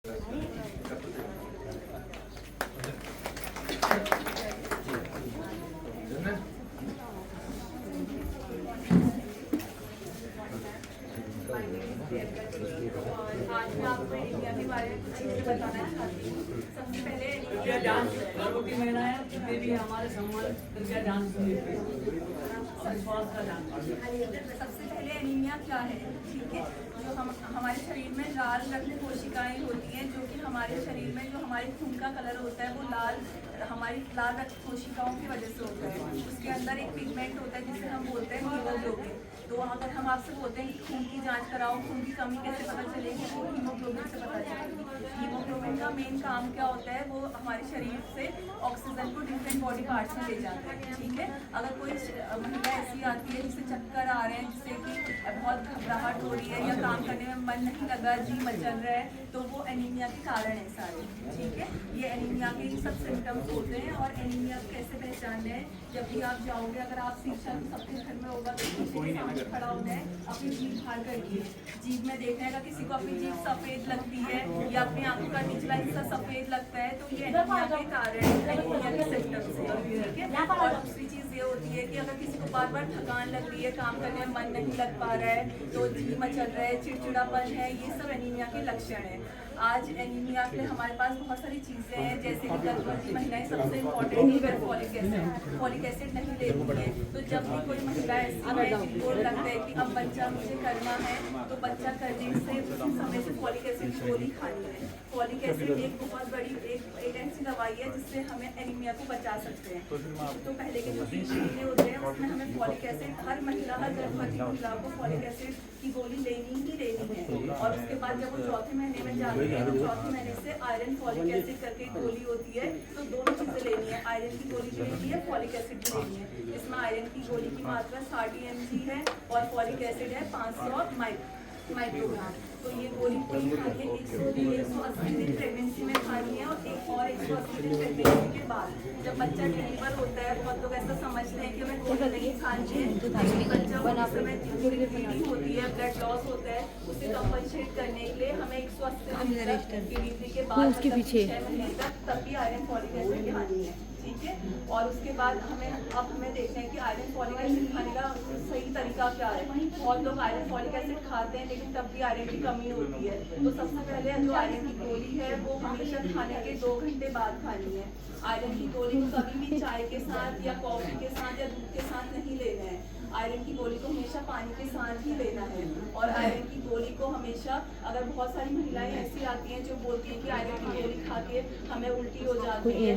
आज मैं आपको एनीमिया के बारे में कुछ चीज़ें बताना चाहती हूँ। सबसे पहले एनीमिया जान गर्भवती महिला है उसमें भी हमारे सम्मान कृपया जान सुनिए और स्वास्थ्य का जान। सबसे पहले एनीमिया क्या है, ठीक है। जो हमारे शरीर में लाल रक्त कोशिकाएं होती हैं, जो कि हमारे शरीर में जो हमारे खून का कलर होता है वो हमारी लाल रक्त कोशिकाओं की वजह से होता है। उसके अंदर एक पिगमेंट होता है जिसे हम बोलते हैं हीमोग्लोबिन। तो अगर हम आपसे बोलते हैं कि खून की जांच कराओ, खून की कमी कैसे पता चलेगी, तो हीमोग्लोबिन से पता चलेगी। हीमोग्लोबिन का मेन काम क्या होता है, वो हमारे शरीर से ऑक्सीजन को डिफरेंट बॉडी पार्ट्स में ले जाता है, ठीक है। अगर कोई महिला ऐसी आती है जिसे चक्कर आ रहे हैं, जिससे कि बहुत घबराहट हो रही है या काम करने में मन नहीं लगा, जी मचल रहा है, तो वो एनीमिया के कारण है सारे, ठीक है। ये एनीमिया के सब सिम्टम्स होते हैं। और एनीमिया कैसे पहचानना है, जब भी आप जाओगे, अगर आप शिक्षा तो सबके घर में होगा, तो किसी के सामने खड़ा होना है, अपनी जीभ बाहर करके जीभ में देखना है। किसी को अपनी जीभ सफेद लगती है या अपनी आंखों का निचला हिस्सा सफेद लगता है, तो ये एनीमिया के कारण एनीमिया के सिम्टम्स है, ठीक है। और दूसरी चीज़ ये होती है कि अगर किसी को बार बार थकान लग रही है, काम करने में मन नहीं लग पा रहा है, तो जी मचल रहा है, चिड़चिड़ापन है, ये सब एनीमिया के लक्षण हैं। आज एनीमिया के लिए हमारे पास बहुत सारी चीज़ें हैं, जैसे कि गर्भवती महिलाएं, सबसे इम्पोर्टेंट है फॉलिक एसिड। फॉलिक एसिड नहीं लेती है, तो जब भी कोई महिला ऐसी है जिनको लगता है कि अब बच्चा मुझे करना है, तो बच्चा करने से उसी समय से फॉलिक एसिड की गोली खानी है। फॉलिक एसिड एक बहुत बड़ी एक ऐसी दवाई है जिससे हमें एनीमिया को बचा सकते हैं। तो पहले के जो 3 महीने होते हैं उसमें हमें फॉलिक एसिड, हर महिला, हर गर्भवती महिला को फॉलिक एसिड की गोली लेनी ही लेनी है। और उसके बाद जब वो चौथे महीने में जाती है, तो चौथे महीने से आयरन फॉलिक एसिड करके गोली होती है, तो दोनों चीज़ें लेनी है, आयरन की गोली भी लेनी है, फॉलिक एसिड भी लेनी है। इसमें आयरन की गोली की मात्रा 60 mg है और फॉलिक एसिड है 500 माइक्रोग्राम। तो ये गोली कोई खानी है 180 दिन प्रेगनेंसी में खानी है, और 180 दिन प्रेगनेंसी के बाद जब बच्चा डिलीवर होता है। बहुत लोग ऐसा समझते हैं कि हमें गोली नहीं खानी है, लेकिन बच्चा उस समय ब्लीडिंग होती है, ब्लड लॉस होता है, उसे कंपनसेट करने के लिए हमें 180 दिन तक डिलीवरी के बाद 6 महीने तक तब भी आयरन फॉलिक एसिड खानी है, ठीक है। और उसके बाद हमें देखना है कि आयरन फॉलिक एसिड खाने का सही तरीका क्या है। बहुत लोग आयरन फॉलिक एसिड खाते हैं लेकिन तब भी आयरन की कमी होती है। तो सबसे पहले जो आयरन की गोली है वो हमेशा खाने के 2 घंटे बाद खानी है। आयरन की गोली को कभी भी चाय के साथ या कॉफ़ी के साथ या दूध के साथ नहीं लेना है। आयरन की गोली को हमेशा पानी के साथ ही लेना है। और आयरन की गोली को हमेशा, अगर बहुत सारी महिलाएं ऐसी आती हैं जो बोलती हैं कि आयरन की गोली खा के हमें उल्टी हो जाती है,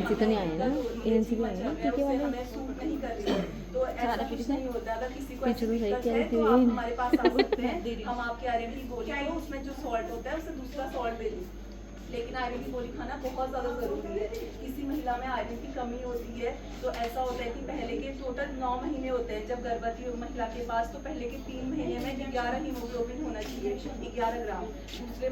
हमें सूट नहीं कर रही है, तो ऐसा कुछ नहीं होता। अगर किसी को ऐसी दिक्कत है तो आप हमारे पास आ सकते हैं, हम आपके आयरन की गोली को, उसमें जो सॉल्ट होता है उससे दूसरा सॉल्ट दे दें। लेकिन आयरन की गोली खाना बहुत ज़्यादा ज़रूरी है। किसी महिला में आयरन की कमी होती है तो ऐसा होता है कि पहले के टोटल 9 महीने होते हैं जब गर्भवती महिला के पास, तो पहले के 3 महीने में 11 हीमोग्लोबिन होना चाहिए, 11 ग्राम। दूसरे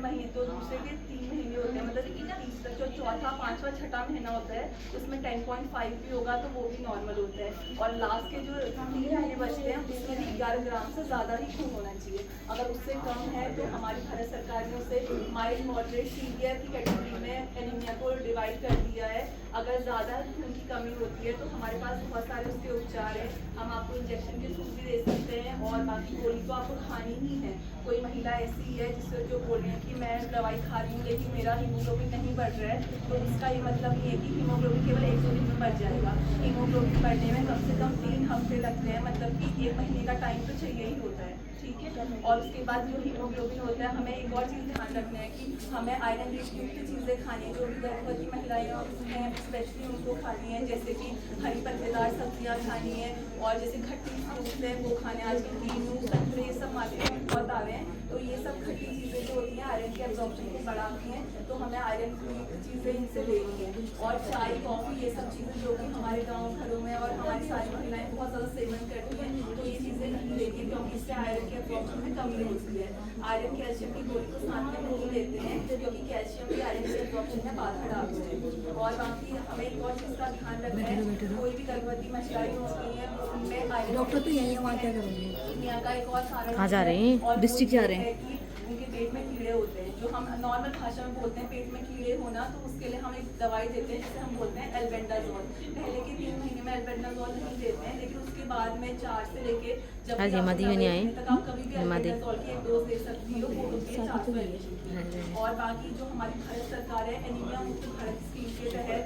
के 3 महीने होते हैं, मतलब तीसरा जो चौथा, पाँचवा, छठा महीना होता है उसमें 10.5 भी होगा तो वो भी नॉर्मल होता है। और लास्ट के जो 3 महीने बचते हैं उसमें भी 11 ग्राम से ज़्यादा ही खून होना चाहिए। अगर उससे कम है तो हमारी भारत सरकार ने उसे माइल्ड, मॉडरेट, सीवियर की कैटेगरी में एनीमिया को डिवाइड कर दिया है। अगर ज़्यादा खून की कमी होती है तो हमारे पास बहुत सारे उसके उपचार हैं। हम आपको इंजेक्शन के थ्रू भी दे सकते हैं और बाकी गोली तो आपको खानी ही है। कोई महिला ऐसी है जिससे जो बोल रही है कि मैं दवाई खा रही हूँ लेकिन मेरा हीमोग्लोबिन नहीं बढ़ रहा है, तो उसका ये मतलब नहीं है कि हीमोग्लोबिन केवल 1-2 दिन में बढ़ जाएगा। हीमोग्लोबिन बढ़ने में कम से कम 3 हफ्ते लगते हैं, मतलब कि 1 महीने का टाइम तो चाहिए ही होता है, ठीक है। और उसके बाद जो हीमोग्लोबिन होता है, हमें एक और चीज़ ध्यान रखना है कि हमें आयरन रिच युक्त चीज़ें खानी है। जो भी गर्भवती महिलाएं हैं स्पेशली उनको खानी है, जैसे कि हरी पत्तेदार सब्जियां खानी है, और जैसे खट्टी फ्रूट्स हैं वो खाने। आजकल कीनू, संतरे ये सब मार्केट में बहुत आ रहे हैं, तो ये सब खट्टी चीज़ें जो होती हैं आयरन के एब्जॉर्प्शन को बढ़ाती हैं, तो हमें आयरन की चीज़ें इनसे लेनी है। और चाय, कॉफ़ी ये सब चीज़ें जो कि हमारे गाँव घरों में और हमारी सारी महिलाएँ बहुत ज़्यादा सेवन करती हैं, तो ये चीज़ें नहीं लेती क्योंकि इससे आयरन के एब्जॉर्प्शन में कमी होती है। आयरन कैल्शियम की गोली को साथ में नहीं लेते हैं क्योंकि कैल्शियम भी आयरन के एब्जॉर्प्शन में बाधा डालते हैं। और बाकी हमें एक और चीज़ का ध्यान रखना है, कोई भी गर्भवती महिलाएं होती हैं उनमें आयरन, डॉक्टर तो यही वहाँ क्या करेंगे, का एक और कारण कहाँ जा रहे हैं, और डिस्ट्रिक्ट जा रहे हैं कि उनके पेट में कीड़े होते हैं जो हम नॉर्मल भाषा में बोलते हैं पेट में कीड़े होना, तो उसके लिए हम एक दवाई देते हैं जिसे हम बोलते हैं एल्बेंडाजोल। पहले के 3 महीने में एल्बेंडाजोल नहीं देते हैं, लेकिन उसके बाद में 4 से लेके जब आज हिमादी में नहीं आए, तक आप कभी भी एल्बेंडाजोल की 1 डोज दे सकती हो, वो होती है 400 ml। और बाकी जो हमारी भारत सरकार है एनीमिया मुक्त भारत स्कीम के तहत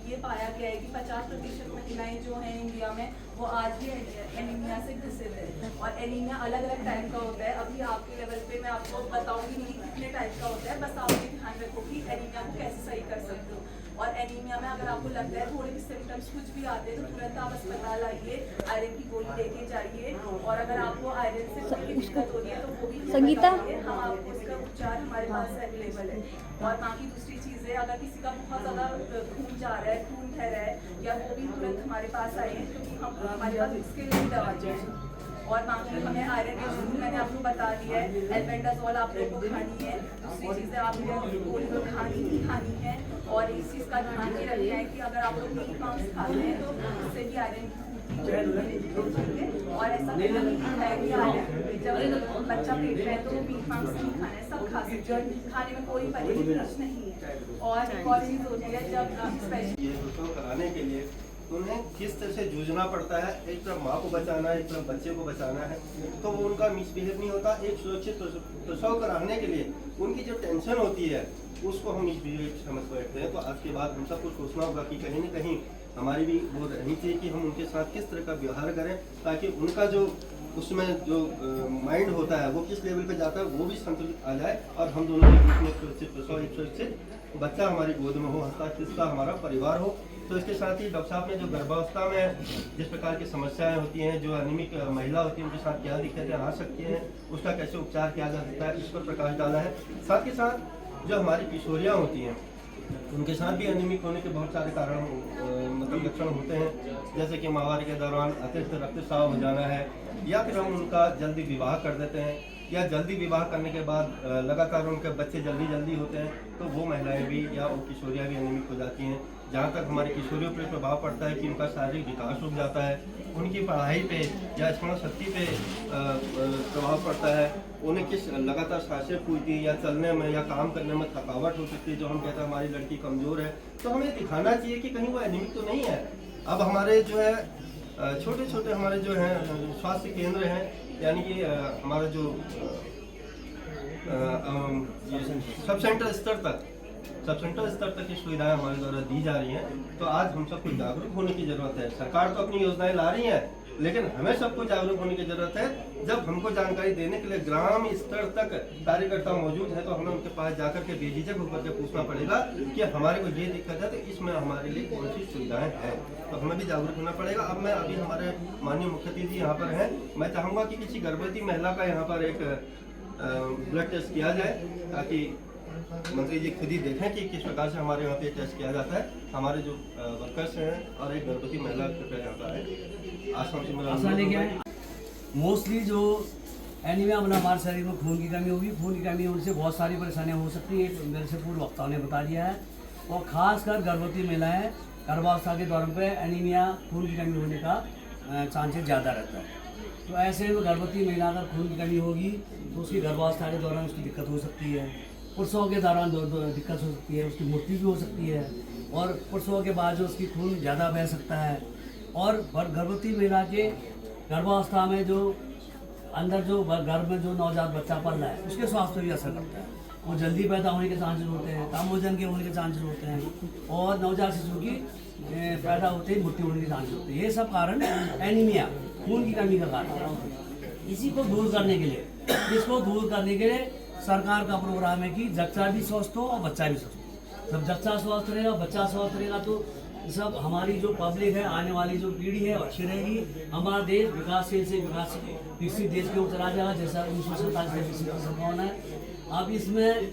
ये पाया गया है कि 50% महिलाएं जो हैं इंडिया में वो आज भी एनीमिया से ग्रसित है। और एनीमिया अलग अलग टाइप का होता है, अभी आपके लेवल पे मैं आपको बताऊंगी नहीं कितने टाइप का होता है, बस आप ये ध्यान रखो कि एनीमिया को कैसे सही कर सकते हो। और एनीमिया में अगर आपको लगता है थोड़े भी सिम्टम्स कुछ भी आते हैं तो तुरंत आप अस्पताल आइए, आयरन की गोली लेके जाइए। और अगर आपको आयरन से कोई दिक्कत हो रही है तो वो भी संगीता, हम आपको उसका उपचार हमारे पास अवेलेबल है। और बाकी दूसरी चीज़ें, अगर किसी का बहुत ज़्यादा खून जा रहा है, खून बह रहा है, या वो भी तुरंत हमारे पास आए, क्योंकि हम हमारे पास उसके लिए भी दवा चाहिए। और बाकी हमें आयरन के शुरू मैंने आपको बता दिया है, एल्बेंडाजोल आप लोगों को खानी है। दूसरी चीज़ें आपको गोली तो खानी ही खानी है। और इस चीज़ का ध्यान ये रखना है कि अगर आप लोग मीट मांस खाते हैं तो उससे भी आयरन और ऐसा नहीं है कि आयरन जब बच्चा पेट में है तो मीट मांस नहीं खाना है, सब खा सकते हैं, खाने में कोई परहेज नहीं है। और एक और चीज़ होती है जब स्पेशली ये प्रसव कराने के लिए उन्हें किस तरह से जूझना पड़ता है, एक तरफ माँ को बचाना है, एक तरफ बच्चे को बचाना है, तो वो उनका मिसबिहेव नहीं होता। एक सुरक्षित प्रसव कराने के लिए उनकी जो टेंशन होती है उसको हम मिसबिहेव समझ बैठते हैं। तो आज के बाद हम सबको सोचना होगा कि कहीं न कहीं हमारी भी वो रहनी चाहिए कि हम उनके साथ किस तरह का व्यवहार करें, ताकि उनका जो उसमें जो माइंड होता है वो किस लेवल पे जाता है वो भी संतुलित आ जाए, और हम दोनों के बीच में सुरक्षित प्रसव, एक सुरक्षित बच्चा हमारी गोद में हो, हंसता खिलता हमारा परिवार हो। तो इसके साथ ही डॉक्टर साहब ने जो गर्भावस्था में जिस प्रकार की समस्याएं होती हैं, जो एनीमिक महिला होती है उनके साथ क्या दिक्कतें आ सकती हैं, उसका कैसे उपचार किया जा सकता है, इस पर प्रकाश डाला है। साथ ही साथ जो हमारी किशोरियाँ होती हैं उनके साथ भी एनीमिक होने के बहुत सारे कारण मतलब लक्षण होते हैं, जैसे कि माहवारी के दौरान अतिरिक्त रक्तस्राव हो जाना है, या फिर हम उनका जल्दी विवाह कर देते हैं, या जल्दी विवाह करने के बाद लगातार उनके बच्चे जल्दी होते हैं, तो वो महिलाएं भी या वो किशोरियाँ भी एनीमिक हो जाती हैं। जहाँ तक हमारी किशोरियों पर प्रभाव पड़ता है कि उनका शारीरिक विकास रुक जाता है, उनकी पढ़ाई पे या स्मरण शक्ति पे प्रभाव पड़ता है, उन्हें किस लगातार सांसें फूलती या चलने में या काम करने में थकावट हो सकती है, जो हम कहते हैं हमारी लड़की कमज़ोर है। तो हमें दिखाना चाहिए कि कहीं वो एनीमिक तो नहीं है। अब हमारे जो है छोटे छोटे हमारे जो हैं स्वास्थ्य केंद्र हैं, यानी कि हमारा जो सब सेंटर स्तर तक की सुविधाएं हमारे द्वारा दी जा रही हैं। तो आज हम सबको जागरूक होने की जरूरत है। सरकार तो अपनी योजनाएं ला रही है, लेकिन हमें सबको जागरूक होने की जरूरत है। जब हमको जानकारी देने के लिए ग्राम स्तर तक कार्यकर्ता मौजूद है, तो हमें उनके पास जाकर के बेझिझक होकर के पूछना पड़ेगा कि हमारे को ये दिक्कत है, तो इसमें हमारे लिए कौन सी सुविधाएं हैं, तो हमें भी जागरूक होना पड़ेगा। अब मैं अभी हमारे माननीय मुख्य अतिथि यहाँ पर हैं, मैं चाहूँगा कि किसी गर्भवती महिला का यहाँ पर एक ब्लड टेस्ट किया जाए, ताकि मंत्री जी खुद ही देखें कि किस प्रकार से हमारे यहाँ पे टेस्ट किया जाता है। हमारे जो वर्कर्स हैं और एक गर्भवती महिला कृपया यहाँ पर है, आश्रम से मेरा मोस्टली जो एनीमिया मतलब हमारे शरीर में खून की कमी होगी, खून की कमी होने से बहुत सारी परेशानियाँ हो सकती है, मेरे से पूर्व वक्ताओं ने बता दिया है। और ख़ासकर गर्भवती महिलाएं गर्भावस्था के दौरान पे एनीमिया खून की कमी होने का चांसेस ज़्यादा रहता है। तो ऐसे में गर्भवती महिला अगर खून की कमी होगी तो उसकी गर्भावस्था के दौरान उसकी दिक्कत हो सकती है, प्रसव के दौरान दिक्कत हो सकती है, उसकी मृत्यु भी हो सकती है, और प्रसव के बाद जो उसकी खून ज़्यादा बह सकता है। और गर्भवती महिला के गर्भावस्था में जो अंदर जो गर्भ में जो नवजात बच्चा पल रहा है उसके स्वास्थ्य पर भी असर करता है। वो जल्दी पैदा होने के चांसेस होते हैं, कम वजन के होने के चांसेस होते हैं, और नवजात शिशु की पैदा होते ही मृत्यु होने के चांसेस होते हैं। ये सब कारण एनीमिया खून की कमी का कारण है। इसी को दूर करने के लिए सरकार का प्रोग्राम है कि जच्चा भी स्वस्थ हो और बच्चा भी स्वस्थ हो। जब जच्चा स्वस्थ रहेगा, बच्चा स्वस्थ रहेगा, तो सब हमारी जो पब्लिक है, आने वाली जो पीढ़ी है अच्छी रहेगी। हमारा देश विकासशील से विकसित देश के ओर चला जाएगा, जैसा 1947 में विकसित की संभावना है। अब इसमें